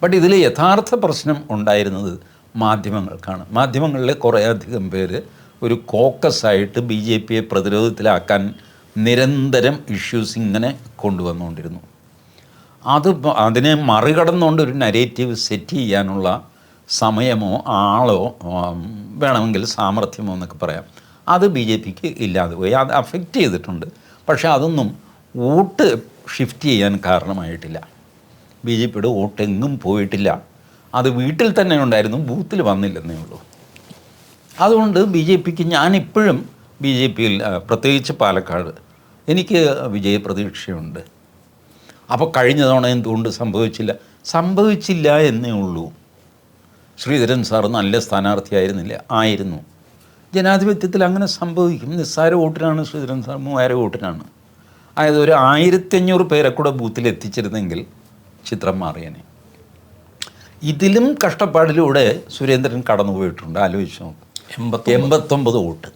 But ഇതിൽ യഥാർത്ഥ പ്രശ്നം ഉണ്ടായിരുന്നത് മാധ്യമങ്ങൾക്കാണ്. മാധ്യമങ്ങളിലെ കുറേയധികം പേര് ഒരു കോക്കസായിട്ട് ബി ജെ പിയെ പ്രതിരോധത്തിലാക്കാൻ നിരന്തരം ഇഷ്യൂസ് ഇങ്ങനെ കൊണ്ടുവന്നുകൊണ്ടിരുന്നു. അതിനെ മറികടന്നുകൊണ്ട് ഒരു നരേറ്റീവ് സെറ്റ് ചെയ്യാനുള്ള സമയമോ ആളോ വേണമെങ്കിൽ സാമർഥ്യമോ എന്നൊക്കെ പറയാം, അത് ബി ജെ പിക്ക് ഇല്ലാതെ പോയി. അത് അഫക്റ്റ് ചെയ്തിട്ടുണ്ട്. പക്ഷേ അതൊന്നും വോട്ട് ഷിഫ്റ്റ് ചെയ്യാൻ കാരണമായിട്ടില്ല. ബി ജെ പിയുടെ വോട്ട് എങ്ങും പോയിട്ടില്ല. അത് വീട്ടിൽ തന്നെ ഉണ്ടായിരുന്നു, ബൂത്തിൽ വന്നില്ലെന്നേ ഉള്ളൂ. അതുകൊണ്ട് ബി ജെ പിക്ക് ഞാനിപ്പോഴും ബി ജെ പിയിൽ, പ്രത്യേകിച്ച് പാലക്കാട്, എനിക്ക് വിജയപ്രതീക്ഷയുണ്ട്. അപ്പോൾ കഴിഞ്ഞ തവണ എന്തുകൊണ്ട് സംഭവിച്ചില്ല എന്നേ ഉള്ളൂ. ശ്രീധരൻ സാർ നല്ല സ്ഥാനാർത്ഥിയായിരുന്നില്ല, ആയിരുന്നു. ജനാധിപത്യത്തിൽ അങ്ങനെ സംഭവിക്കും. നിസ്സാര വോട്ടിനാണ് ശ്രീധരൻ സാർ, 3000 വോട്ടിനാണ്. അതായത് ഒരു 1500 പേരെ കൂടെ ബൂത്തിൽ എത്തിച്ചിരുന്നെങ്കിൽ ചിത്രം മാറിയനെ. ഇതിലും കഷ്ടപ്പാടിലൂടെ സുരേന്ദ്രൻ കടന്നു പോയിട്ടുണ്ട്. ആലോചിച്ച് നോക്കും. 89 വോട്ട്.